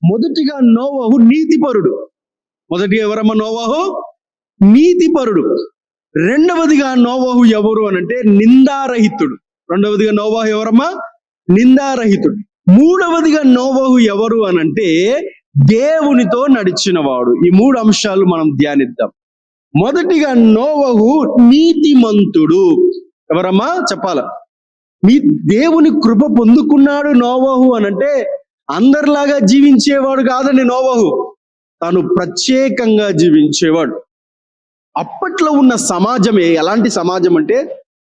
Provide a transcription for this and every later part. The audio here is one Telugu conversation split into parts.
మొదటిగా నోవహు నీతిపరుడు. మొదటిగా ఎవరమ్మ నోవహు? నీతిపరుడు. రెండవదిగా నోవహు ఎవరు అనంటే నిందారహితుడు. రెండవదిగా నోవహు ఎవరమ్మా? నిందారహితుడు. మూడవదిగా నోవహు ఎవరు అనంటే దేవునితో నడిచినవాడు. ఈ మూడు అంశాలు మనం ధ్యానిద్దాం. మొదటిగా నోవహు నీతిమంతుడు. ఎవరమ్మా చెప్పాల? దేవుని కృప పొందుకున్నాడు నోవహు అనంటే అందరిలాగా జీవించేవాడు కాదండి నోవహు. తాను ప్రత్యేకంగా జీవించేవాడు. అప్పట్లో ఉన్న సమాజమే ఎలాంటి సమాజం అంటే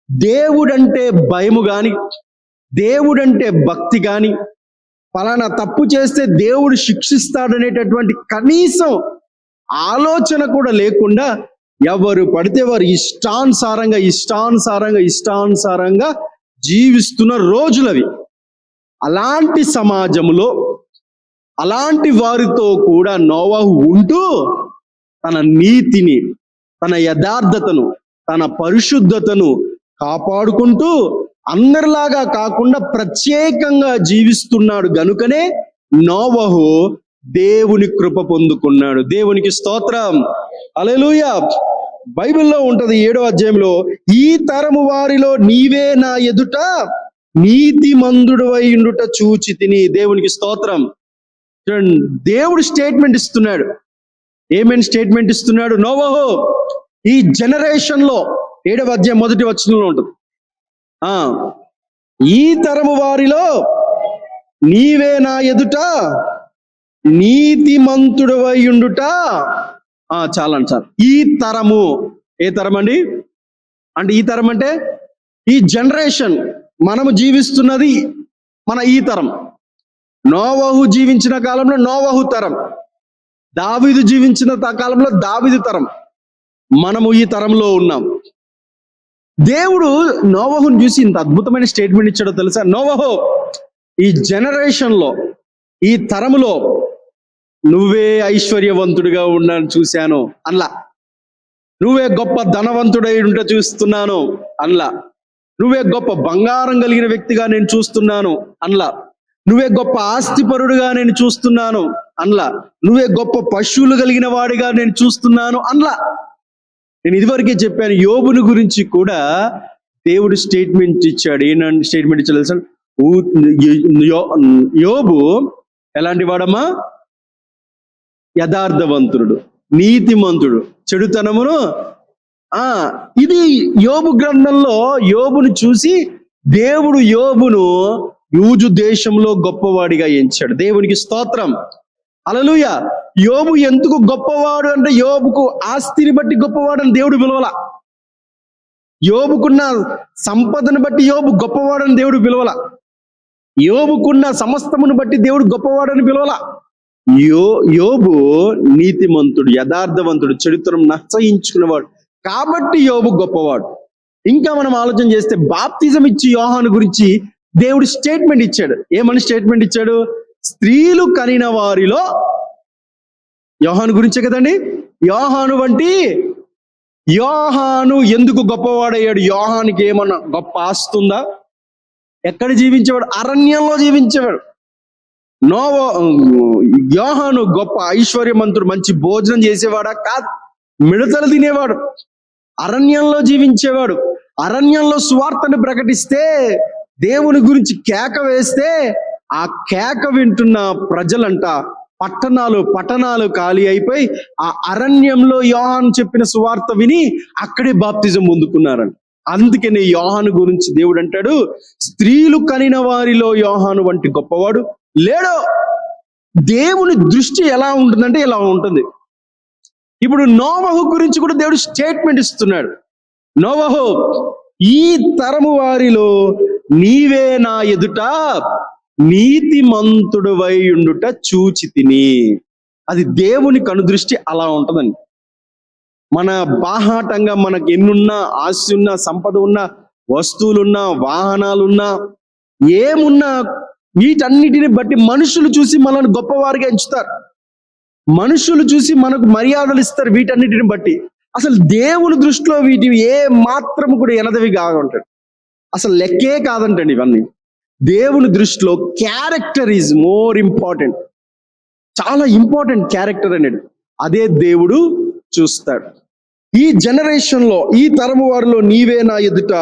దేవుడంటే భయము గాని, దేవుడంటే భక్తి గాని, ఫలానా తప్పు చేస్తే దేవుడు శిక్షిస్తాడనేటటువంటి కనీసం ఆలోచన కూడా లేకుండా ఎవరు పడితే వారు ఇష్టానుసారంగా జీవిస్తున్న రోజులవి. అలాంటి సమాజంలో అలాంటి వారితో కూడా నోవహు ఉంటూ తన నీతిని, తన యథార్థతను, తన పరిశుద్ధతను కాపాడుకుంటూ అందరిలాగా కాకుండా ప్రత్యేకంగా జీవిస్తున్నాడు గనుకనే నోవహు దేవుని కృప పొందుకున్నాడు. దేవునికి స్తోత్రం. హల్లెలూయా. బైబిల్లో ఉంటది 7వ అధ్యాయంలో, ఈ తరము వారిలో నీవే నా ఎదుట నీతిమంతుడవై ఉండుట చూచి తిని. దేవునికి స్తోత్రం. దేవుడు స్టేట్మెంట్ ఇస్తున్నాడు. ఏమేమి స్టేట్మెంట్ ఇస్తున్నాడు? నోవహు ఈ జనరేషన్ లో 7వ అధ్యాయం 1వ వచనంలో ఉంటుంది, ఈ తరము వారిలో నీవే నా ఎదుట నీతిమంతుడవై ఉండుట. చాలు. ఈ తరము ఏ తరం అండి? అంటే ఈ తరం అంటే ఈ జనరేషన్, మనము జీవిస్తున్నది మన ఈ తరం. నోవహు జీవించిన కాలంలో నోవహు తరం, దావీదు జీవించిన కాలంలో దావీదు తరం. మనము ఈ తరంలో ఉన్నాం. దేవుడు నోవహుని చూసి ఇంత అద్భుతమైన స్టేట్మెంట్ ఇచ్చాడో తెలుసా? నోవహు, ఈ జనరేషన్ లో, ఈ తరములో నువ్వే ఐశ్వర్యవంతుడిగా ఉన్నాను చూశాను అన్లా. నువ్వే గొప్ప ధనవంతుడై ఉంటే చూస్తున్నాను అన్లా. నువ్వే గొప్ప బంగారం కలిగిన వ్యక్తిగా నేను చూస్తున్నాను అన్లా. నువ్వే గొప్ప ఆస్తిపరుడుగా నేను చూస్తున్నాను అన్లా. నువ్వే గొప్ప పశువులు కలిగిన వాడిగా నేను చూస్తున్నాను అన్లా. నేను ఇదివరకే చెప్పాను, యోబుని గురించి కూడా దేవుడు స్టేట్మెంట్ ఇచ్చాడు. ఏంటంటే స్టేట్మెంట్ ఇచ్చాడు తెలుసా? యోబు ఎలాంటి వాడమ్మా? యథార్థవంతుడు, నీతిమంతుడు, చెడుతనమును. ఇది యోబు గ్రంథంలో యోబును చూసి దేవుడు యోబును యూజు దేశంలో గొప్పవాడిగా ఎంచాడు. దేవునికి స్తోత్రం. హల్లెలూయా. యోబు ఎందుకు గొప్పవాడు అంటే యోబుకు ఆస్తిని బట్టి గొప్పవాడు అని దేవుడు పిలవల. యోబుకున్న సంపదను బట్టి యోబు గొప్పవాడని దేవుడు పిలవల. యోబుకున్న సమస్తమును బట్టి దేవుడు గొప్పవాడని పిలవల. యోబు నీతిమంతుడు, యథార్థవంతుడు, చెడుతనం నచ్చయించుకున్నవాడు కాబట్టి యోబు గొప్పవాడు. ఇంకా మనం ఆలోచన చేస్తే బాప్తిజం ఇచ్చి యోహాను గురించి దేవుడు స్టేట్మెంట్ ఇచ్చాడు. ఏమని స్టేట్మెంట్ ఇచ్చాడు? స్త్రీలు కనిన వారిలో, యోహాను గురించే కదండి. యోహాను ఎందుకు గొప్పవాడయ్యాడు? యోహానికి ఏమన్నా గొప్ప ఆస్తుందా? ఎక్కడ జీవించేవాడు? అరణ్యంలో జీవించేవాడు. యోహాను గొప్ప ఐశ్వర్యవంతుడు, మంచి భోజనం చేసేవాడా? కాదు, మిడతలు తినేవాడు, అరణ్యంలో జీవించేవాడు. అరణ్యంలో సువార్తను ప్రకటిస్తే, దేవుని గురించి కేక వేస్తే ఆ కేక వింటున్న ప్రజలంట పట్టణాలు ఖాళీ అయిపోయి ఆ అరణ్యంలో యోహాను చెప్పిన సువార్త విని అక్కడే బాప్తిజం పొందుకున్నారంట. అందుకని యోహాను గురించి దేవుడు అంటాడు, స్త్రీలు కనిన వారిలో యోహాను వంటి గొప్పవాడు లేడో. దేవుని దృష్టి ఎలా ఉంటుందంటే ఇలా ఉంటుంది. ఇప్పుడు నోవహు గురించి కూడా దేవుడు స్టేట్మెంట్ ఇస్తున్నాడు. నోవహు, ఈ తరము వారిలో నీవే నా ఎదుట నీతిమంతుడవై ఉండుట చూచి తిని. అది దేవుని కనుదృష్టి అలా ఉంటుందండి. మన బాహాటంగా మనకు ఎన్నున్నా, ఆస్తి ఉన్నా, సంపద ఉన్నా, వస్తువులున్నా, వాహనాలున్నా, ఏమున్నా, వీటన్నిటిని బట్టి మనుషులు చూసి మనల్ని గొప్పవారిగా ఎంచుతారు. మనుషులు చూసి మనకు మర్యాదలు ఇస్తారు. వీటన్నిటిని బట్టి అసలు దేవుని దృష్టిలో వీటి ఏ మాత్రము కూడా ఎనదవి కాదంటాడు. అసలు లెక్కే కాదంటండి ఇవన్నీ. దేవుని దృష్టిలో క్యారెక్టర్ ఈజ్ మోర్ ఇంపార్టెంట్. చాలా ఇంపార్టెంట్ క్యారెక్టర్ అనేది. అదే దేవుడు చూస్తాడు. ఈ జనరేషన్ లో, ఈ తరము వారిలో నీవే నా ఎదుట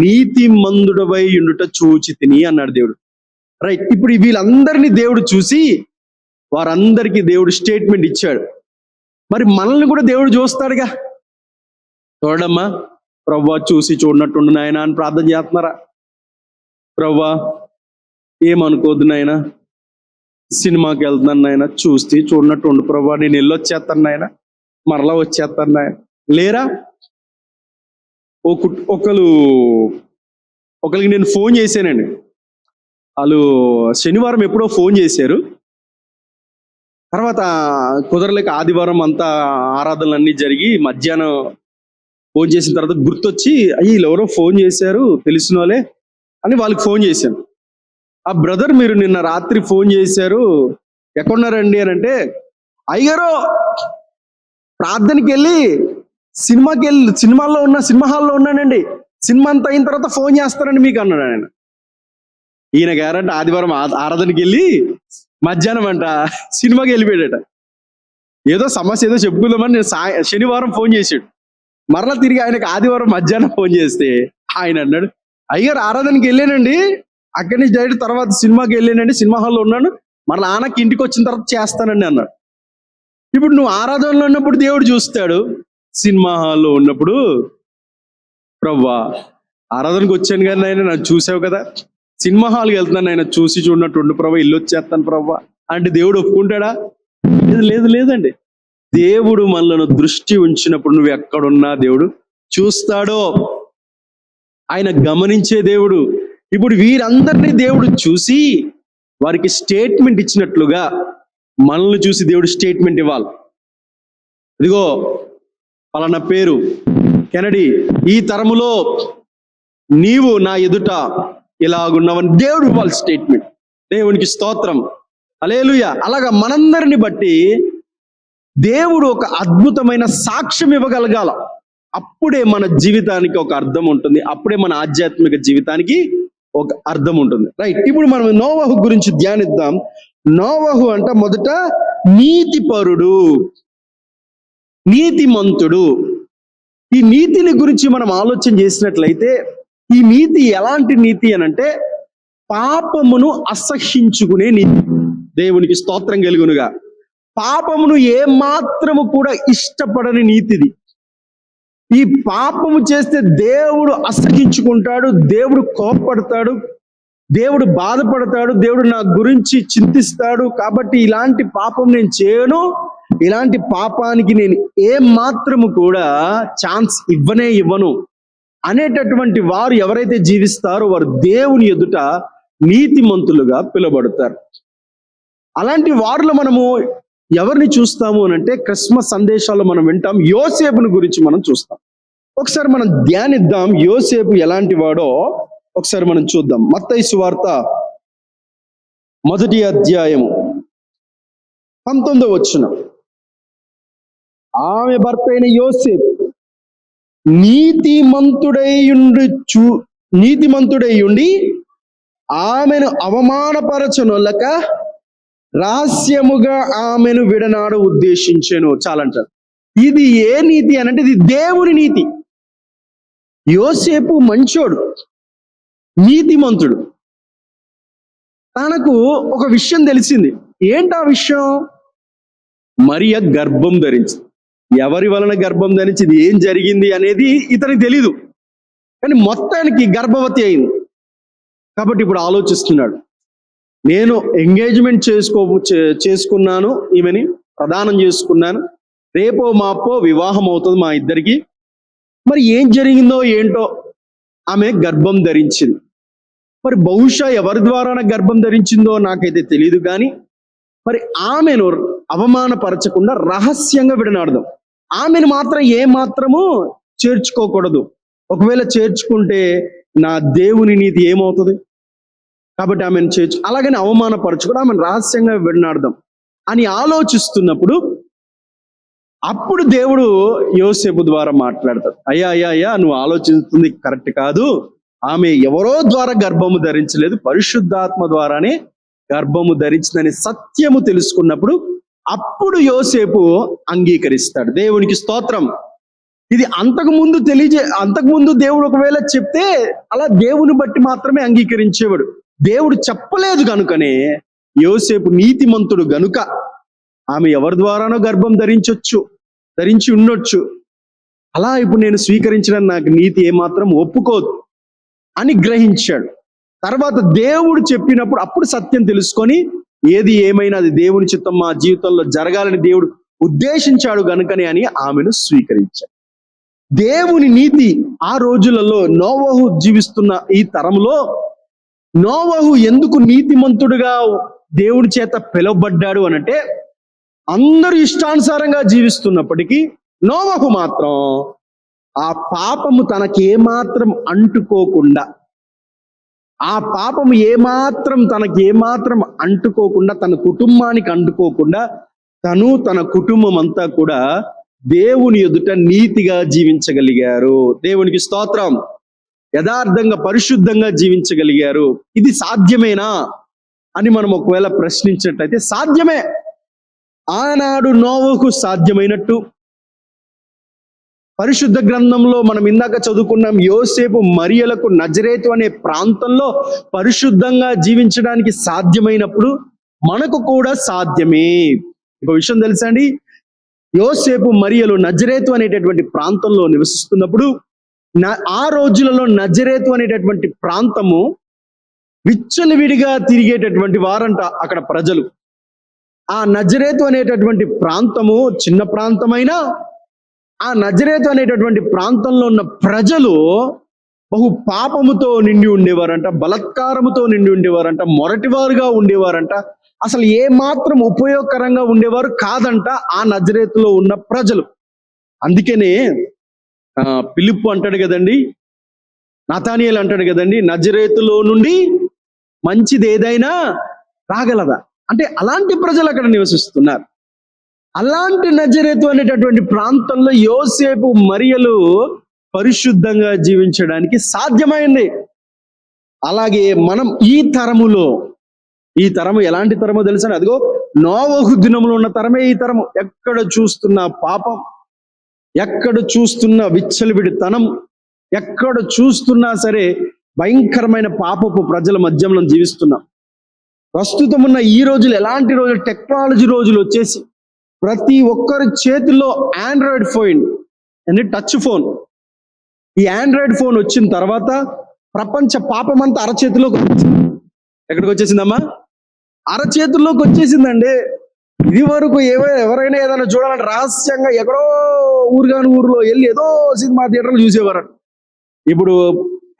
నీతి మందుడవై ఉండుట చూచితిని అన్నాడు దేవుడు. రైట్, ఇప్పుడు వీళ్ళందరినీ దేవుడు చూసి వారందరికీ దేవుడు స్టేట్మెంట్ ఇచ్చాడు. మరి మనల్ని కూడా దేవుడు చూస్తాడుగా. చూడమ్మా, ప్రవ్వా చూసి చూడనట్టుండు నాయన అని ప్రార్థన చేస్తున్నారా? ప్రవ్వా ఏమనుకోద్దు నాయన, సినిమాకి వెళ్తున్నాను నాయన, చూస్తే చూడనట్టు ఉండు ప్రవ్వా, నేను వెళ్ళొచ్చేస్తాను నాయన, మరలా వచ్చేస్తాను నాయన లేరా? ఒకరికి నేను ఫోన్ చేశానండి. వాళ్ళు శనివారం ఎప్పుడో ఫోన్ చేశారు. తర్వాత కుదరలేక ఆదివారం అంతా ఆరాధనలన్నీ జరిగి మధ్యాహ్నం ఫోన్ చేసిన తర్వాత గుర్తొచ్చి వీళ్ళు ఎవరో ఫోన్ చేశారు తెలిసిన వాళ్ళే అని వాళ్ళకి ఫోన్ చేశాను. ఆ బ్రదర్, మీరు నిన్న రాత్రి ఫోన్ చేశారు, ఎక్కడున్నారండి అని అంటే, అయ్యారో ప్రార్థనకి వెళ్ళి సినిమాల్లో సినిమా హాల్లో ఉన్నానండి, సినిమా అంతా అయిన తర్వాత ఫోన్ చేస్తానండి మీకు అన్నాడు ఆయన. ఈయన గారంట ఆదివారం ఆరాధనకి వెళ్ళి మధ్యాహ్నం అంట సినిమాకి వెళ్ళిపోయాడట. ఏదో సమస్య ఏదో చెప్పుకుందామని నేను శనివారం ఫోన్ చేసాడు. మరలా తిరిగి ఆయనకు ఆదివారం మధ్యాహ్నం ఫోన్ చేస్తే ఆయన అన్నాడు, అయ్యారు ఆరాధనకి వెళ్ళానండి, అక్కడి నుంచి డైరెక్ట్ తర్వాత సినిమాకి వెళ్ళానండి, సినిమా హాల్లో ఉన్నాను, మరలా ఆనకి ఇంటికి వచ్చిన తర్వాత చేస్తానండి అన్నాడు. ఇప్పుడు నువ్వు ఆరాధనలో ఉన్నప్పుడు దేవుడు చూస్తాడు, సినిమా హాల్లో ఉన్నప్పుడు ప్రవ్వా ఆరాధనకు వచ్చాను కానీ ఆయన నన్ను చూసావు కదా, సినిమా హాల్కి వెళ్తున్నాను ఆయన, చూసి చూడనట్టుండు ప్రవ్వా, ఇల్లు వచ్చేస్తాను ప్రవ్వా అంటే దేవుడు ఒప్పుకుంటాడా? లేదండి. దేవుడు మనలను దృష్టి ఉంచినప్పుడు నువ్వు ఎక్కడున్నా దేవుడు చూస్తాడో. ఆయన గమనించే దేవుడు. ఇప్పుడు వీరందరినీ దేవుడు చూసి వారికి స్టేట్మెంట్ ఇచ్చినట్లుగా మనల్ని చూసి దేవుడు స్టేట్మెంట్ ఇవ్వాలి. ఇదిగో పలానా పేరు కెనడీ, ఈ తరములో నీవు నా ఎదుట ఇలాగున్నావని దేవుడు ఇవ్వాలి స్టేట్మెంట్. దేవునికి స్తోత్రం, హల్లెలూయా. అలాగా మనందరిని బట్టి దేవుడు ఒక అద్భుతమైన సాక్ష్యం ఇవ్వగలగాల. అప్పుడే మన జీవితానికి ఒక అర్థం ఉంటుంది, అప్పుడే మన ఆధ్యాత్మిక జీవితానికి ఒక అర్థం ఉంటుంది. రైట్, ఇప్పుడు మనం నోవహు గురించి ధ్యానిద్దాం. నోవహు అంట మొదట నీతిపరుడు, నీతిమంతుడు. ఈ నీతిని గురించి మనం ఆలోచన చేసినట్లయితే, ఈ నీతి ఎలాంటి నీతి అనంటే పాపమును అసహ్యించుకునే నీతి. దేవునికి స్తోత్రం కలుగునుగా. పాపమును ఏమాత్రము కూడా ఇష్టపడని నీతిది. ఈ పాపము చేస్తే దేవుడు అసహ్యించుకుంటాడు, దేవుడు కోపపడతాడు, దేవుడు బాధపడతాడు, దేవుడు నా గురించి చింతిస్తాడు. కాబట్టి ఇలాంటి పాపం నేను చేయను, ఇలాంటి పాపానికి నేను ఏమాత్రము కూడా ఛాన్స్ ఇవ్వను అనేటటువంటి వారు ఎవరైతే జీవిస్తారో వారు దేవుని ఎదుట నీతిమంతులుగా పిలువబడతారు. అలాంటి వారిలో మనము ఎవరిని చూస్తాము అని అంటే, క్రిస్మస్ సందేశాల్లో మనం వింటాం, యోసేపుని గురించి మనం చూస్తాం. ఒకసారి మనం ధ్యానిద్దాం, యోసేపు ఎలాంటి వాడో ఒకసారి మనం చూద్దాం. మత్తయి సువార్త 1వ అధ్యాయము 19వ వచనం. ఆమె భర్త అయిన యోసేపు నీతిమంతుడై ఉండి ఆమెను అవమానపరచనొల్లక రహస్యముగా ఆమెను విడనాడు ఉద్దేశించెను. చాలంటారు. ఇది ఏ నీతి అనంటే ఇది దేవుని నీతి. యోసేపు మంచోడు, నీతిమంతుడు. తనకు ఒక విషయం తెలిసింది. ఏంటా విషయం? మరియ గర్భం ధరించింది. ఎవరి వలన గర్భం ధరించింది, ఏం జరిగింది అనేది ఇతనికి తెలీదు, కానీ మొత్తానికి గర్భవతి అయింది. కాబట్టి ఇప్పుడు ఆలోచిస్తున్నాడు, నేను ఎంగేజ్మెంట్ చేసుకున్నాను, ఈమెని ప్రదానం చేసుకున్నాను, రేపో మాపో వివాహం అవుతుంది మా ఇద్దరికి. మరి ఏం జరిగిందో ఏంటో, ఆమె గర్భం ధరించింది. మరి బహుశా ఎవరి ద్వారా గర్భం ధరించిందో నాకైతే తెలియదు, కానీ మరి ఆమెను అవమానపరచకుండా రహస్యంగా విడనాడదాం. ఆమెను మాత్రం ఏమాత్రము చేర్చుకోకూడదు. ఒకవేళ చేర్చుకుంటే నా దేవుని నీతి ఏమవుతుంది? కాబట్టి ఆమెను అలాగని అవమానపరచకుండా ఆమెను రహస్యంగా విడనాడదాం అని ఆలోచిస్తున్నప్పుడు అప్పుడు దేవుడు యోసేపు ద్వారా మాట్లాడతాడు. అయ్యా నువ్వు ఆలోచిస్తుంది కరెక్ట్ కాదు, ఆమె ఎవరో ద్వారా గర్భము ధరించలేదు, పరిశుద్ధాత్మ ద్వారానే గర్భము ధరించిందని సత్యము తెలుసుకున్నప్పుడు అప్పుడు యోసేపు అంగీకరిస్తాడు. దేవునికి స్తోత్రం. ఇది అంతకుముందు దేవుడు ఒకవేళ చెప్తే అలా దేవుని బట్టి మాత్రమే అంగీకరించేవాడు. దేవుడు చెప్పలేదు కనుకనే యోసేపు నీతిమంతుడు గనుక ఆమె ఎవరి ద్వారానో గర్భం ధరించి ఉండొచ్చు, అలా ఇప్పుడు నేను స్వీకరించడం నాకు నీతి ఏమాత్రం ఒప్పుకోదు అని గ్రహించాడు. తర్వాత దేవుడు చెప్పినప్పుడు అప్పుడు సత్యం తెలుసుకొని ఏది ఏమైనా అది దేవుని చిత్తం మా జీవితంలో జరగాలని దేవుడు ఉద్దేశించాడు గనుకనే అని ఆమెను స్వీకరించాడు. దేవుని నీతి ఆ రోజులలో నోవహు జీవిస్తున్న ఈ తరంలో నోవహు ఎందుకు నీతిమంతుడుగా దేవుడి చేత పిలువబడ్డాడు అనంటే, అందరూ ఇష్టానుసారంగా జీవిస్తున్నప్పటికీ నోవహు మాత్రం ఆ పాపము తనకి ఏమాత్రం అంటుకోకుండా, తన కుటుంబానికి అంటుకోకుండా తను తన కుటుంబం అంతా కూడా దేవుని ఎదుట నీతిగా జీవించగలిగారు. దేవునికి స్తోత్రం. యథార్థంగా పరిశుద్ధంగా జీవించగలిగారు. ఇది సాధ్యమేనా అని మనం ఒకవేళ ప్రశ్నించినట్లయితే సాధ్యమే. ఆనాడు నోవహుకు సాధ్యమైనట్టు పరిశుద్ధ గ్రంథంలో మనం ఇందాక చదువుకున్నాం, యోసేపు మరియలకు నజరేతు అనే ప్రాంతంలో పరిశుద్ధంగా జీవించడానికి సాధ్యమైనప్పుడు మనకు కూడా సాధ్యమే. ఒక విషయం తెలుసా అండి, యోసేపు మరియలు నజరేతు అనేటటువంటి ప్రాంతంలో నివసిస్తున్నప్పుడు ఆ రోజులలో నజరేతు అనేటటువంటి ప్రాంతము విచ్చలవిడిగా తిరిగేటటువంటి వారంట అక్కడ ప్రజలు. ఆ నజరేతు అనేటటువంటి ప్రాంతము చిన్న ప్రాంతమైనా ఆ నజరేతు అనేటటువంటి ప్రాంతంలో ఉన్న ప్రజలు బహు పాపముతో నిండి ఉండేవారంట, బలత్కారముతో నిండి ఉండేవారంట, మొరటివారుగా ఉండేవారంట, అసలు ఏ మాత్రం ఉపయోగకరంగా ఉండేవారు కాదంట ఆ నజరేతులో ఉన్న ప్రజలు. అందుకనే ఫిలిప్పు అంటాడు కదండి, నతానియేలు అంటాడు కదండి, నజరేతులో నుండి మంచిది ఏదైనా రాగలదా అంటే అలాంటి ప్రజలు అక్కడ నివసిస్తున్నారు. అలాంటి నజరేతు అనేటటువంటి ప్రాంతంలో యోసేపు మరియలు పరిశుద్ధంగా జీవించడానికి సాధ్యమైంది. అలాగే మనం ఈ తరము ఎలాంటి తరమో తెలుసా? అదిగో నోవహు దినములో ఉన్న తరమే ఈ తరము. ఎక్కడ చూస్తున్న పాపం, ఎక్కడ చూస్తున్న విచ్చలవిడితనం, ఎక్కడ చూస్తున్నా సరే భయంకరమైన పాపపు ప్రజల మధ్యలో జీవిస్తున్నాం. ప్రస్తుతం ఉన్న ఈ రోజులు ఎలాంటి రోజులు? టెక్నాలజీ రోజులు వచ్చేసి ప్రతి ఒక్కరి చేతిలో ఆండ్రాయిడ్ ఫోన్ అంటే టచ్ ఫోన్. ఈ ఆండ్రాయిడ్ ఫోన్ వచ్చిన తర్వాత ప్రపంచ పాపం అంతా అరచేతిలోకి వచ్చేసింది. ఎక్కడికి వచ్చేసిందమ్మా? అరచేతుల్లోకి వచ్చేసిందండి. ఇది వరకు ఎవరైనా ఏదైనా చూడాలంటే రహస్యంగా ఎక్కడో ఊరుగాని ఊరిలో వెళ్ళి ఏదో సినిమా థియేటర్లు చూసేవారు. ఇప్పుడు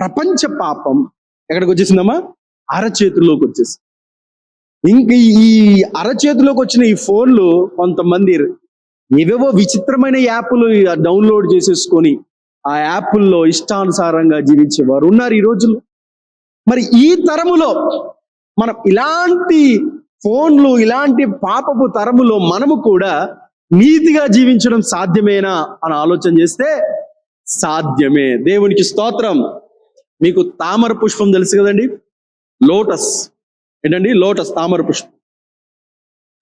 ప్రపంచ పాపం ఎక్కడికి వచ్చేసిందమ్మా? అరచేతుల్లోకి వచ్చేసింది. ఇంక ఈ అరచేతిలోకి వచ్చిన ఈ ఫోన్లు కొంతమంది ఏవేవో విచిత్రమైన యాప్లు డౌన్లోడ్ చేసేసుకొని ఆ యాప్ల్లో ఇష్టానుసారంగా జీవించేవారు ఉన్నారు ఈ రోజుల్లో. మరి ఈ తరములో మనం ఇలాంటి ఫోన్లు, ఇలాంటి పాపపు తరములో మనము కూడా నీతిగా జీవించడం సాధ్యమేనా అని ఆలోచన చేస్తే సాధ్యమే. దేవునికి స్తోత్రం. మీకు తామర పుష్పం తెలుసు కదండి, లోటస్. ఏంటండి? లోటస్, తామర పుష్పం.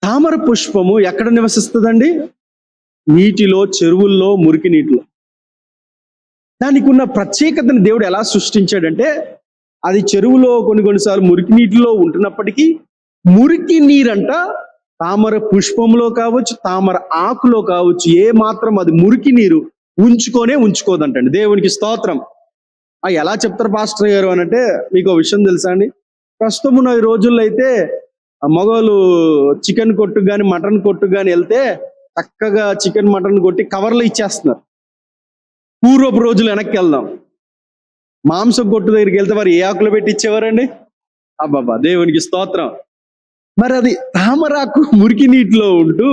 తామర పుష్పము ఎక్కడ నివసిస్తుందండి? నీటిలో, చెరువుల్లో, మురికి నీటిలో. దానికి ఉన్న ప్రత్యేకతను దేవుడు ఎలా సృష్టించాడంటే, అది చెరువులో కొన్నిసార్లు మురికి నీటిలో ఉంటున్నప్పటికీ మురికి నీరంట తామర పుష్పంలో కావచ్చు, తామర ఆకులో కావచ్చు, ఏ మాత్రం అది మురికి నీరు ఉంచుకోదంటండి. దేవునికి స్తోత్రం. ఎలా చెప్తారు పాస్టర్ గారు అని అంటే, మీకు ఒక విషయం తెలుసా అండి? ప్రస్తుతం ఉన్న ఈ రోజుల్లో అయితే మగవాళ్ళు చికెన్ కొట్టుకు కానీ మటన్ కొట్టుకు కానీ వెళ్తే చక్కగా చికెన్ మటన్ కొట్టి కవర్లు ఇచ్చేస్తున్నారు. పూర్వపు రోజులు వెనక్కి వెళ్దాం, మాంసం కొట్టు దగ్గరికి వెళ్తే వారు ఏ ఆకులు పెట్టి ఇచ్చేవారండి? అబ్బాబా, దేవునికి స్తోత్రం. మరి అది తామరాకు మురికి నీటిలో ఉంటూ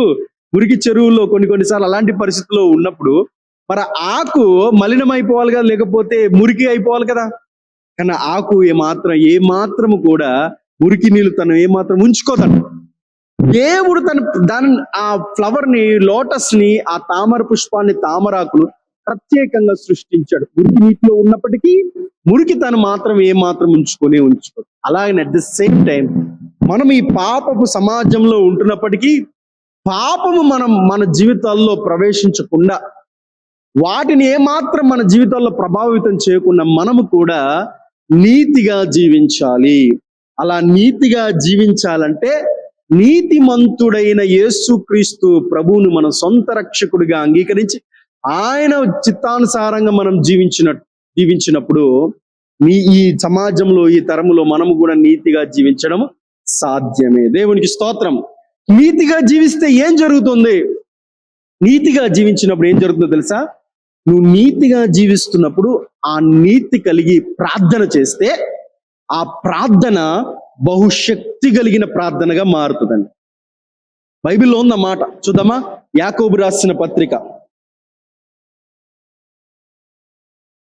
మురికి చెరువుల్లో కొన్నిసార్లు అలాంటి పరిస్థితుల్లో ఉన్నప్పుడు మరి ఆకు మలినం అయిపోవాలి కదా, లేకపోతే మురికి అయిపోవాలి కదా. కానీ ఆకు ఏ మాత్రము కూడా మురికి నీళ్ళు తను ఏమాత్రం ఉంచుకోదంట. దేవుడు దాని ఆ ఫ్లవర్ ని, లోటస్ ని, ఆ తామర పుష్పాన్ని, తామరాకులు ప్రత్యేకంగా సృష్టించాడు. మురికి నీటిలో ఉన్నప్పటికీ మురికి తను మాత్రం ఏమాత్రం ఉంచుకోదు. అలాగే అట్ ద సేమ్ టైం మనం ఈ పాపపు సమాజంలో ఉంటున్నప్పటికీ పాపము మన జీవితాల్లో ప్రవేశించకుండా, వాటిని ఏమాత్రం మన జీవితాల్లో ప్రభావితం చేయకుండా మనము కూడా నీతిగా జీవించాలి. అలా నీతిగా జీవించాలంటే నీతిమంతుడైన యేసుక్రీస్తు ప్రభువును మన సొంత రక్షకుడిగా అంగీకరించి ఆయన చిత్తానుసారంగా మనం జీవించినప్పుడు ఈ సమాజంలో, ఈ తరములో మనము కూడా నీతిగా జీవించడం సాధ్యమే. దేవునికి స్తోత్రం. నీతిగా జీవిస్తే ఏం జరుగుతుంది? నీతిగా జీవించినప్పుడు ఏం జరుగుతుందో తెలుసా? నువ్వు నీతిగా జీవిస్తున్నప్పుడు ఆ నీతి కలిగి ప్రార్థన చేస్తే ఆ ప్రార్థన బహుశక్తి కలిగిన ప్రార్థనగా మారుతుందండి. బైబిల్లో ఉందన్నమాట. చూద్దామా? యాకోబు రాసిన పత్రిక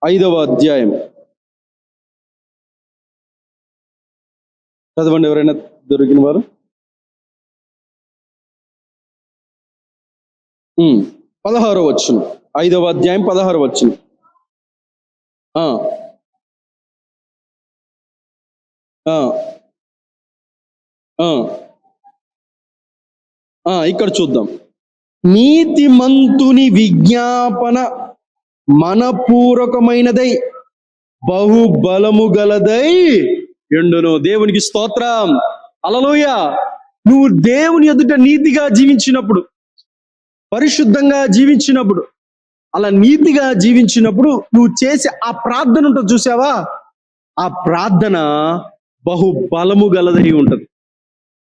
5వ అధ్యాయం చదవండి, ఎవరైనా దొరికిన వారు. 16వ వచనం, 5వ అధ్యాయం 16వ వచనం. ఇక్కడ చూద్దాం. నీతిమంతుని విజ్ఞాపన మనపూర్వకమైనదై బహుబలము గలదై ఎండును. దేవునికి స్తోత్రం. హల్లెలూయా. నువ్వు దేవుని ఎదుట నీతిగా జీవించినప్పుడు, పరిశుద్ధంగా జీవించినప్పుడు, అలా నీతిగా జీవించినప్పుడు నువ్వు చేసే ఆ ప్రార్థన ఉంటుంది చూసావా? ఆ ప్రార్థన బహుబలము గలదై ఉంటుంది.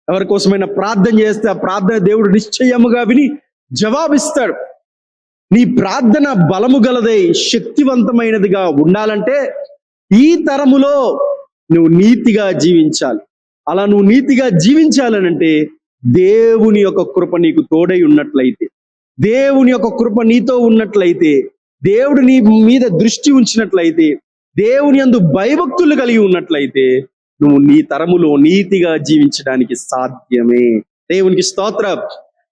ఎవరి కోసమైనా ప్రార్థన చేస్తే ఆ ప్రార్థన దేవుడు నిశ్చయముగా విని జవాబిస్తాడు. నీ ప్రార్థన బలము గలదై శక్తివంతమైనదిగా ఉండాలంటే ఈ తరములో నువ్వు నీతిగా జీవించాలి. అలా నువ్వు నీతిగా జీవించాలనంటే దేవుని యొక్క కృప నీకు తోడై ఉన్నట్లయితే, దేవుని యొక్క కృప నీతో ఉన్నట్లయితే, దేవుడు నీ మీద దృష్టి ఉంచినట్లయితే, దేవుని యందు భయభక్తులు కలిగి ఉన్నట్లయితే నువ్వు నీ తరములో నీతిగా జీవించడానికి సాధ్యమే. దేవునికి స్తోత్రం.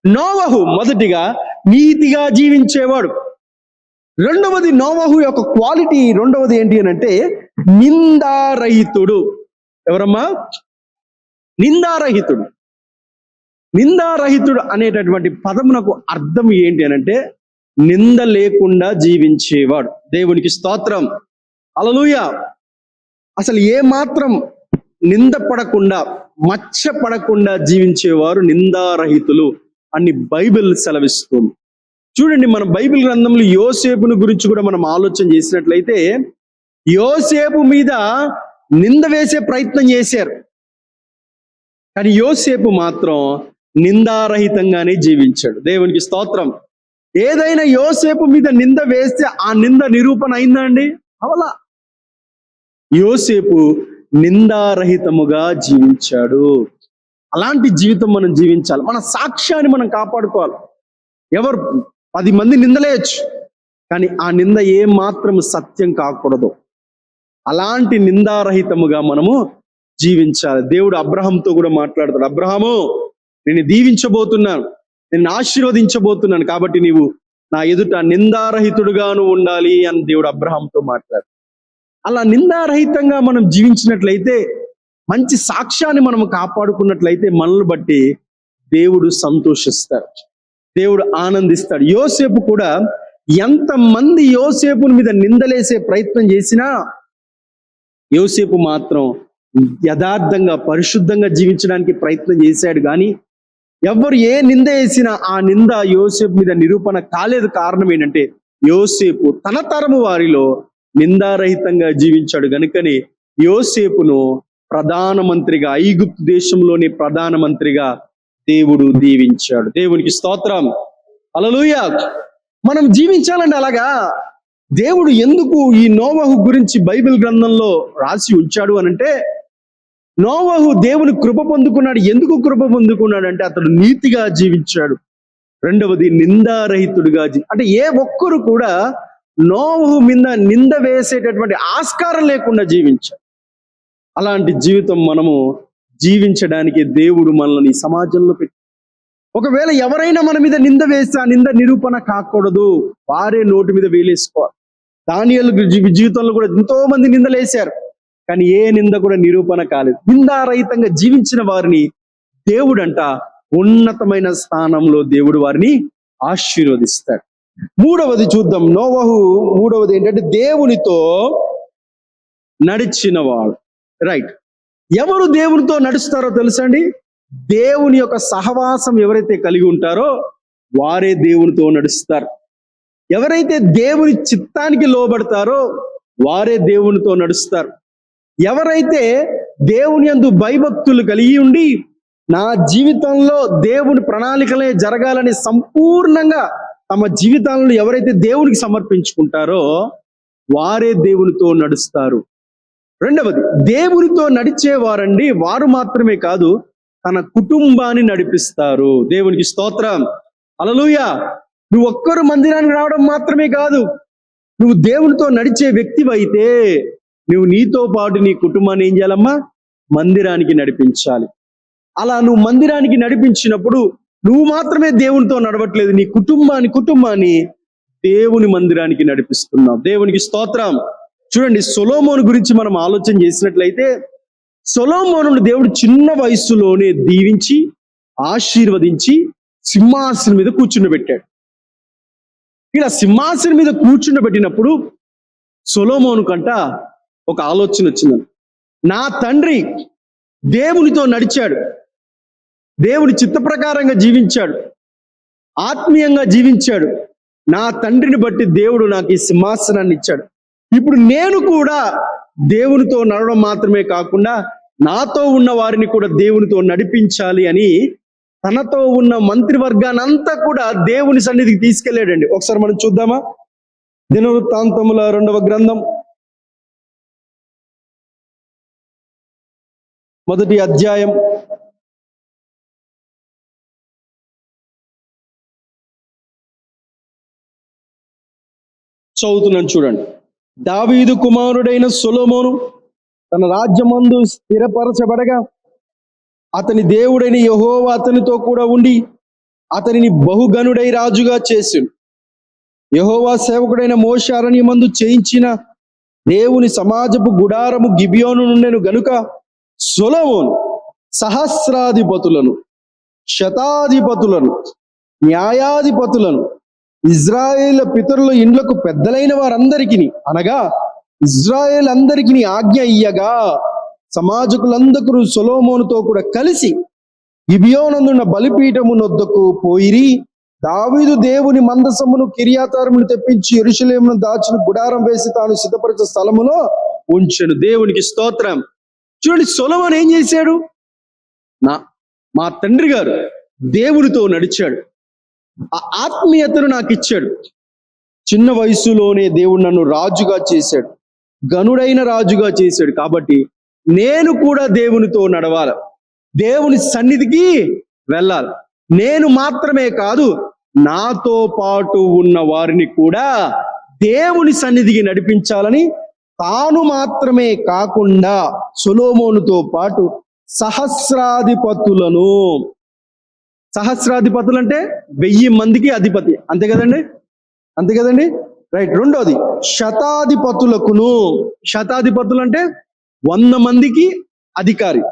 నోవహు మొదటిగా నీతిగా జీవించేవాడు. రెండవది, నోవహు యొక్క క్వాలిటీ రెండవది ఏంటి అని అంటే నిందారహితుడు. ఎవరమ్మా? నిందారహితుడు. నిందారహితుడు అనేటటువంటి పదమునకు అర్థం ఏంటి అని అంటే నింద లేకుండా జీవించేవాడు. దేవునికి స్తోత్రం. హల్లెలూయా. అసలు ఏ మాత్రం నింద పడకుండా, మచ్చ పడకుండా జీవించేవారు నిందారహితులు అని బైబిల్ సెలవిస్తుంది. చూడండి, మన బైబిల్ గ్రంథంలో యోసేపును గురించి కూడా మనం ఆలోచన చేసినట్లయితే యోసేపు మీద నింద వేసే ప్రయత్నం చేశారు, కానీ యోసేపు మాత్రం నిందారహితంగానే జీవించాడు. దేవునికి స్తోత్రం. ఏదైనా యోసేపు మీద నింద వేస్తే ఆ నింద నిరూపణ అయిందా అండి? అవలా. యోసేపు నిందారహితముగా జీవించాడు. అలాంటి జీవితం మనం జీవించాలి. మన సాక్ష్యాన్ని మనం కాపాడుకోవాలి. ఎవరు 10 మంది నిందలేయచ్చు, కానీ ఆ నింద ఏ మాత్రం సత్యం కాకూడదు. అలాంటి నిందారహితముగా మనము జీవించాలి. దేవుడు అబ్రహాంతో కూడా మాట్లాడతాడు. అబ్రహాము, నేను దీవించబోతున్నాను, నేను ఆశీర్వదించబోతున్నాను, కాబట్టి నీవు నా ఎదుట నిందారహితుడుగాను ఉండాలి అని దేవుడు అబ్రహాంతో మాట్లాడు. అలా నిందారహితంగా మనం జీవించినట్లయితే, మంచి సాక్ష్యాన్ని మనం కాపాడుకున్నట్లయితే మనల్ని బట్టి దేవుడు సంతోషిస్తాడు, దేవుడు ఆనందిస్తాడు. యోసేపు కూడా ఎంతమంది యోసేపుని మీద నిందలేసే ప్రయత్నం చేసినా యోసేపు మాత్రం యథార్థంగా పరిశుద్ధంగా జీవించడానికి ప్రయత్నం చేశాడు. కానీ ఎవరు ఏ నింద వేసినా ఆ నింద యోసేపు మీద నిరూపణ కాలేదు. కారణం ఏంటంటే యోసేపు తన తరము వారిలో నిందారహితంగా జీవించాడు. గనుకని యోసేపును ప్రధానమంత్రిగా, ఐగుప్తు దేశంలోని ప్రధానమంత్రిగా దేవుడు దీవించాడు. దేవునికి స్తోత్రం. హల్లెలూయా. మనం జీవించాలండి అలాగా. దేవుడు ఎందుకు ఈ నోవహు గురించి బైబిల్ గ్రంథంలో రాసి ఉంచాడు అనంటే, నోవహు దేవుని కృప పొందుకున్నాడు. ఎందుకు కృప పొందుకున్నాడు అంటే అతడు నీతిగా జీవించాడు. రెండవది, నిందారహితుడిగా అంటే ఏ ఒక్కరు కూడా నోవహు మీద నింద వేసేటటువంటి ఆస్కారం లేకుండా జీవించాడు. అలాంటి జీవితం మనము జీవించడానికి దేవుడు మనల్ని సమాజంలో పెట్టి ఒకవేళ ఎవరైనా మన మీద నింద వేస్తే ఆ నింద నిరూపణ కాకూడదు, వారే నోటి మీద వేలేసుకోవాలి. దానియేలు జీవితంలో కూడా ఎంతో మంది నిందలు వేశారు, కానీ ఏ నింద కూడా నిరూపణ కాలేదు. నిందారహితంగా జీవించిన వారిని దేవుడంట ఉన్నతమైన స్థానంలో దేవుడు వారిని ఆశీర్వదిస్తాడు. మూడవది చూద్దాం. నోవహు మూడవది ఏంటంటే దేవునితో నడిచినవాడు. రైట్. ఎవరు దేవునితో నడుస్తారో తెలుసండి? దేవుని యొక్క సహవాసం ఎవరైతే కలిగి ఉంటారో వారే దేవునితో నడుస్తారు. ఎవరైతే దేవుని చిత్తానికి లోబడతారో వారే దేవునితో నడుస్తారు. ఎవరైతే దేవుని యందు భయభక్తులు కలిగి ఉండి నా జీవితంలో దేవుని ప్రణాళికలే జరగాలని సంపూర్ణంగా తమ జీవితాలను ఎవరైతే దేవునికి సమర్పించుకుంటారో వారే దేవునితో నడుస్తారు. రెండవది, దేవునితో నడిచేవారండి వారు మాత్రమే కాదు, తన కుటుంబాన్ని నడిపిస్తారు. దేవునికి స్తోత్రం, హల్లెలూయా. నువ్వు ఒక్కరు మందిరానికి రావడం మాత్రమే కాదు, నువ్వు దేవునితో నడిచే వ్యక్తివైతే నువ్వు నీతో పాటు నీ కుటుంబాన్ని ఏం చేయాలమ్మా? మందిరానికి నడిపించాలి. అలా నువ్వు మందిరానికి నడిపించినప్పుడు నువ్వు మాత్రమే దేవునితో నడవట్లేదు, నీ కుటుంబాన్ని దేవుని మందిరానికి నడిపిస్తున్నావు. దేవునికి స్తోత్రం. చూడండి, సొలొమోను గురించి మనం ఆలోచన చేసినట్లయితే, సొలొమోనును దేవుడు చిన్న వయస్సులోనే దీవించి ఆశీర్వదించి సింహాసనం మీద కూర్చుండబెట్టాడు. ఇలా సింహాసనం మీద కూర్చుండబెట్టినప్పుడు సొలొమోను కంట ఒక ఆలోచన వచ్చింది. నా తండ్రి దేవునితో నడిచాడు, దేవుని చిత్త ప్రకారంగా జీవించాడు, ఆత్మీయంగా జీవించాడు. నా తండ్రిని బట్టి దేవుడు నాకు ఈ సింహాసనాన్ని ఇచ్చాడు. ఇప్పుడు నేను కూడా దేవునితో నడవడం మాత్రమే కాకుండా నాతో ఉన్న వారిని కూడా దేవునితో నడిపించాలి అని తనతో ఉన్న మంత్రివర్గాన్ని అంతా కూడా దేవుని సన్నిధికి తీసుకెళ్ళాడండి. ఒకసారి మనం చూద్దామా? దినవృత్తాంతముల 2వ గ్రంథం 1వ అధ్యాయం 1 చూడండి. దావీదు కుమారుడైన సొలొమోను తన రాజ్యమందు స్థిరపరచబడగా అతని దేవుడైన యెహోవా అతనితో కూడా ఉండి అతనిని బహుగనుడై రాజుగా చేసిండు. యెహోవా సేవకుడైన మోషే అరణ్యమందు చేయించిన దేవుని సమాజపు గుడారము గిబియోను నుండెను గనుక సొలొమోను సహస్రాధిపతులను, శతాధిపతులను, న్యాయాధిపతులను, ఇజ్రాయేలు పితరుల ఇండ్లకు పెద్దలైన వారందరికీ అనగా ఇజ్రాయేల్ అందరికీ ఆజ్ఞ ఇయ్యగా సమాజకులందరూ సొలొమోనుతో కూడా కలిసి గిబియోనందున్న బలిపీఠము నొద్దకు పోయిరి. దావీదు దేవుని మందసమును కిర్యాతాయిమును తెప్పించి యెరూషలేమును దాచిన గుడారం వేసి తాను సిద్ధపరిచిన స్థలములో ఉంచెను. దేవునికి స్తోత్రం. చూడండి, సొలొమోను ఏం చేశాడు? మా తండ్రి గారు దేవునితో నడిచాడు, ఆ ఆత్మీయతను నాకు ఇచ్చాడు. చిన్న వయసులోనే దేవుడు నన్ను రాజుగా చేశాడు, గనుడైన రాజుగా చేశాడు. కాబట్టి నేను కూడా దేవునితో నడవాలి, దేవుని సన్నిధికి వెళ్ళాలి. నేను మాత్రమే కాదు, నాతో పాటు ఉన్న వారిని కూడా దేవుని సన్నిధికి నడిపించాలని తాను మాత్రమే కాకుండా సొలొమోనుతో పాటు సహస్రాధిపతులను, సహస్రాధిపతులు అంటే 1000 మందికి అధిపతి, అంతే కదండి, రైట్. రెండోది శతాధిపతులకును, శతాధిపతులు అంటే 100 మందికి అధికారి.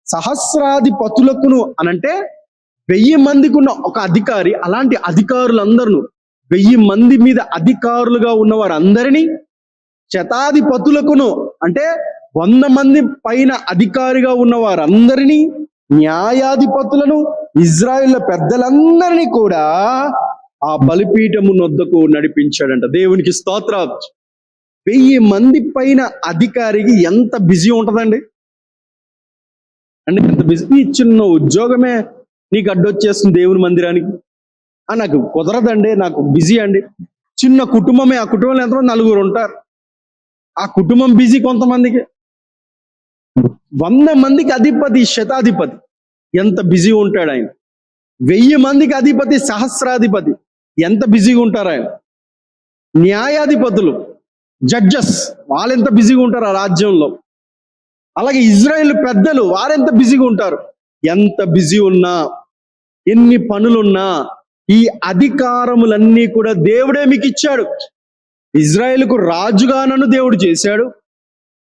సహస్రాధిపతులకును అనంటే 1000 మందికి ఉన్న ఒక అధికారి. అలాంటి అధికారులందరూ 1000 మంది మీద అధికారులుగా ఉన్న వారందరినీ, శతాధిపతులకును అంటే 100 మంది పైన అధికారిగా ఉన్న వారందరినీ, న్యాయాధిపతులను, ఇజ్రాయేల్ పెద్దలందరినీ కూడా ఆ బలిపీఠము నొద్దకు నడిపించాడంట. దేవునికి స్తోత్రం. 1000 మంది పైన అధికారికి ఎంత బిజీ ఉంటుందండి అంటే, ఎంత బిజీ. చిన్న ఉద్యోగమే నీకు అడ్డొచ్చేస్తుంది దేవుని మందిరానికి, నాకు కుదరదండి, నాకు బిజీ అండి. చిన్న కుటుంబమే, ఆ కుటుంబంలో ఎంతమంది? 4 ఉంటారు. ఆ కుటుంబం బిజీ కొంతమందికి. 100 మందికి అధిపతి, శతాధిపతి, ఎంత బిజీ ఉంటాడు ఆయన. 1000 మందికి అధిపతి, సహస్రాధిపతి, ఎంత బిజీగా ఉంటారు ఆయన. న్యాయాధిపతులు, జడ్జెస్, వాళ్ళు ఎంత బిజీగా ఉంటారు ఆ రాజ్యంలో. అలాగే ఇజ్రాయేల్ పెద్దలు, వారెంత బిజీగా ఉంటారు. ఎంత బిజీ ఉన్నా ఎన్ని పనులున్నా ఈ అధికారములన్నీ కూడా దేవుడే మీకు ఇచ్చాడు. ఇజ్రాయేలుకు రాజుగా నన్ను దేవుడు చేశాడు.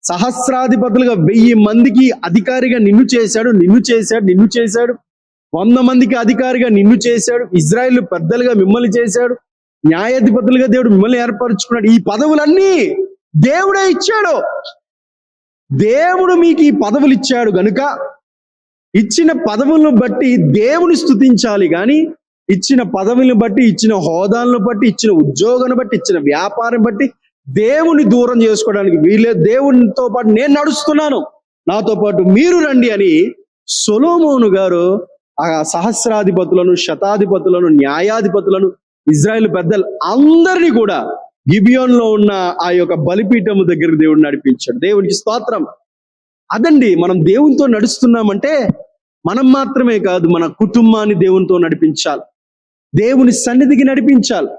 సహస్రాధిపతులుగా 1000 మందికి అధికారిగా నిన్ను చేశాడు. 100 మందికి అధికారిగా నిన్ను చేశాడు. ఇజ్రాయేలు పెద్దలుగా మిమ్మల్ని చేశాడు. న్యాయాధిపతులుగా దేవుడు మిమ్మల్ని ఏర్పరచుకున్నాడు. ఈ పదవులన్నీ దేవుడే ఇచ్చాడు. దేవుడు మీకు ఈ పదవులు ఇచ్చాడు గనుక ఇచ్చిన పదవులను బట్టి దేవుని స్తుతించాలి కానీ ఇచ్చిన పదవులను బట్టి, ఇచ్చిన హోదాలను బట్టి, ఇచ్చిన ఉద్యోగాన్ని బట్టి, ఇచ్చిన వ్యాపారం బట్టి దేవుని దూరం చేసుకోవడానికి వీలే. దేవునితో పాటు నేను నడుస్తున్నాను, నాతో పాటు మీరు రండి అని సొలొమోను గారు ఆ సహస్రాధిపతులను, శతాధిపతులను, న్యాయాధిపతులను, ఇజ్రాయేల్ పెద్దలు అందరినీ కూడా గిబియోన్లో ఉన్న ఆ యొక్క బలిపీఠము దగ్గరికి దేవుడు నడిపించాడు. దేవునికి స్తోత్రం. అదండి, మనం దేవునితో నడుస్తున్నామంటే మనం మాత్రమే కాదు, మన కుటుంబాన్ని దేవునితో నడిపించాలి, దేవుని సన్నిధికి నడిపించాలి.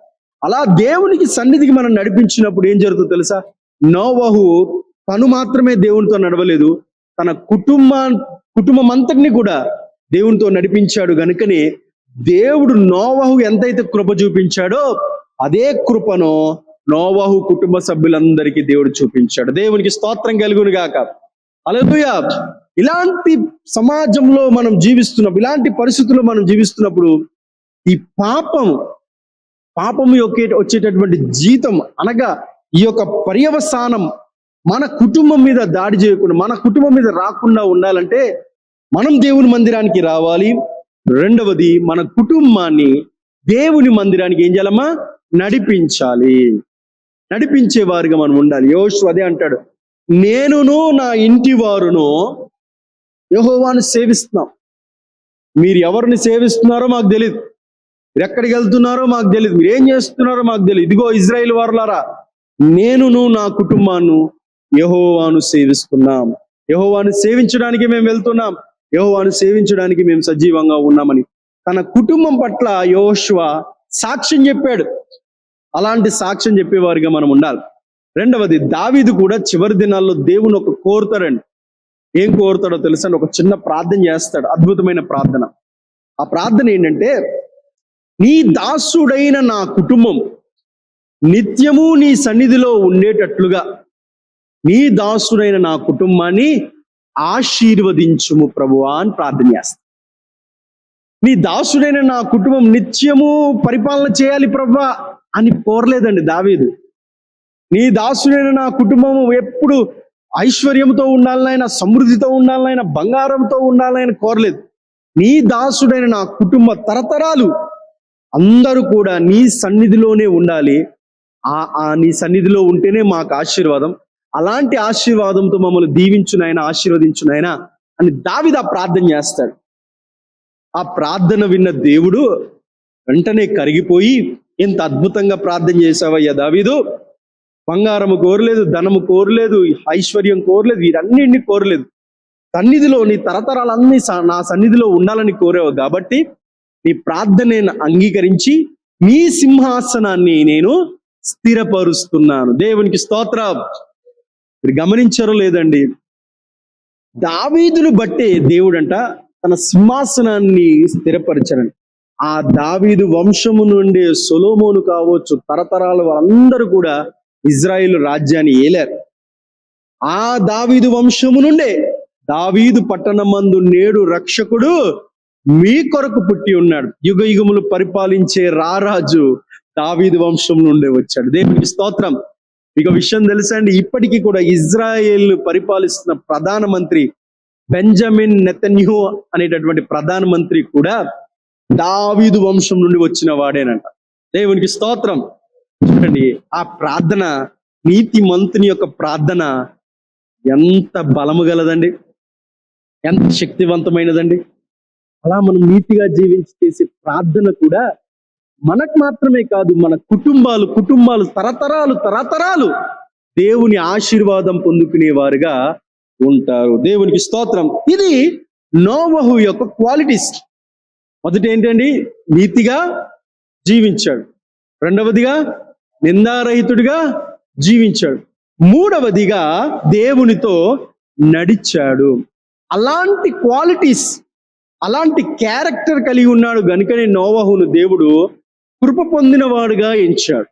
అలా దేవునికి సన్నిధికి మనం నడిపించినప్పుడు ఏం జరుగుతుందో తెలుసా? నోవహు తను మాత్రమే దేవునితో నడవలేదు, తన కుటుంబం అంతటిని కూడా దేవునితో నడిపించాడు. గనుకనే దేవుడు నోవహు ఎంతైతే కృప చూపించాడో అదే కృపను నోవహు కుటుంబ సభ్యులందరికీ దేవుడు చూపించాడు. దేవునికి స్తోత్రం కలుగును గాక. హల్లెలూయా. ఇలాంటి సమాజంలో మనం జీవిస్తున్నప్పుడు, ఇలాంటి పరిస్థితుల్లో మనం జీవిస్తున్నప్పుడు ఈ పాపం యొక్క వచ్చేటటువంటి జీతం అనగా ఈ యొక్క పర్యవసానం మన కుటుంబం మీద దాడి చేయకుండా, మన కుటుంబం మీద రాకుండా ఉండాలంటే మనం దేవుని మందిరానికి రావాలి. రెండవది, మన కుటుంబాన్ని దేవుని మందిరానికి ఏం చేయాలమ్మా? నడిపించాలి. నడిపించే వారుగా మనం ఉండాలి. యోషువ అదే అంటాడు, నేనును నా ఇంటి వారును యెహోవాను సేవిస్తున్నాం. మీరు ఎవరిని సేవిస్తున్నారో మాకు తెలియదు, మీరు ఎక్కడికి వెళ్తున్నారో మాకు తెలియదు, మీరు ఏం చేస్తున్నారో మాకు తెలియదు. ఇదిగో ఇజ్రాయేల్ వారులారా, నేనును నా కుటుంబాన్ని యెహోవాను సేవిస్తున్నాం. యెహోవాను సేవించడానికి మేము వెళ్తున్నాం, యెహోవాను సేవించడానికి మేము సజీవంగా ఉన్నామని తన కుటుంబం పట్ల యోషువ సాక్ష్యం చెప్పాడు. అలాంటి సాక్ష్యం చెప్పేవారుగా మనం ఉండాలి. రెండవది, దావీదు కూడా చివరి దినాల్లో దేవుని ఒక కోరుతాడండి. ఏం కోరుతాడో తెలుసండి? ఒక చిన్న ప్రార్థన చేస్తాడు, అద్భుతమైన ప్రార్థన. ఆ ప్రార్థన ఏంటంటే, నీ దాసుడైన నా కుటుంబం నిత్యము నీ సన్నిధిలో ఉండేటట్లుగా నీ దాసుడైన నా కుటుంబాన్ని ఆశీర్వదించుము ప్రభువా అని ప్రార్థన చేస్తాడు. నీ దాసుడైన నా కుటుంబం నిత్యము పరిపాలన చేయాలి ప్రభువా అని కోరలేదండి దావీదు. నీ దాసుడైన నా కుటుంబము ఎప్పుడు ఐశ్వర్యంతో ఉండాలనైనా, సమృద్ధితో ఉండాలనైనా, బంగారంతో ఉండాలని కోరలేదు. నీ దాసుడైన నా కుటుంబ తరతరాలు అందరూ కూడా నీ సన్నిధిలోనే ఉండాలి. నీ సన్నిధిలో ఉంటేనే మాకు ఆశీర్వాదం. అలాంటి ఆశీర్వాదంతో మమ్మల్ని దీవించునైనా, ఆశీర్వదించునైనా అని దావీదు ఆ ప్రార్థన చేస్తాడు. ఆ ప్రార్థన విన్న దేవుడు వెంటనే కరిగిపోయి, ఎంత అద్భుతంగా ప్రార్థన చేశావయ్యా దావీదు, బంగారము కోరలేదు, ధనము కోరలేదు, ఐశ్వర్యం కోరలేదు, వీరన్నింటినీ కోరలేదు, సన్నిధిలో నీ తరతరాలన్నీ నా సన్నిధిలో ఉండాలని కోరావు కాబట్టి నీ ప్రార్థనను అంగీకరించి నీ సింహాసనాన్ని నేను స్థిరపరుస్తున్నాను. దేవునికి స్తోత్రం. మీరు గమనించారో లేదండి, దావీదును బట్టే దేవుడంట తన సింహాసనాన్ని స్థిరపరిచాడు. ఆ దావీదు వంశము నుండి సొలొమోను కావచ్చు, తరతరాల వాళ్ళందరూ కూడా ఇజ్రాయేలు రాజ్యాన్ని ఏలారు. ఆ దావీదు వంశము నుండే దావీదు పట్టణమందు నేడు రక్షకుడు మీ కొరకు పుట్టి ఉన్నాడు. యుగ యుగములు పరిపాలించే రారాజు దావీదు వంశం నుండే వచ్చాడు. దేవునికి స్తోత్రం. మీకు విషయం తెలుసా అండి, ఇప్పటికీ కూడా ఇజ్రాయేల్ పరిపాలిస్తున్న ప్రధానమంత్రి బెంజమిన్ నెతన్యాహు అనేటటువంటి ప్రధానమంత్రి కూడా దావీదు వంశం నుండి వచ్చిన వాడేనంట. దేవునికి స్తోత్రం. చూడండి, ఆ ప్రార్థన, నీతి మంతుని యొక్క ప్రార్థన ఎంత బలము గలదండి, ఎంత శక్తివంతమైనదండి. అలా మనం నీతిగా జీవించి చేసే ప్రార్థన కూడా మనకు మాత్రమే కాదు, మన కుటుంబాలు తరతరాలు దేవుని ఆశీర్వాదం పొందుకునే వారుగా ఉంటారు. దేవునికి స్తోత్రం. ఇది నోవహు యొక్క క్వాలిటీస్. మొదటి ఏంటండి? నీతిగా జీవించాడు. రెండవదిగా నిందారహితుడిగా జీవించాడు. మూడవదిగా దేవునితో నడిచాడు. అలాంటి క్వాలిటీస్ అలాంటి క్యారెక్టర్ కలిగి ఉన్నాడు గనుకనే నోవహును దేవుడు కృప పొందినవాడుగా ఎంచాడు.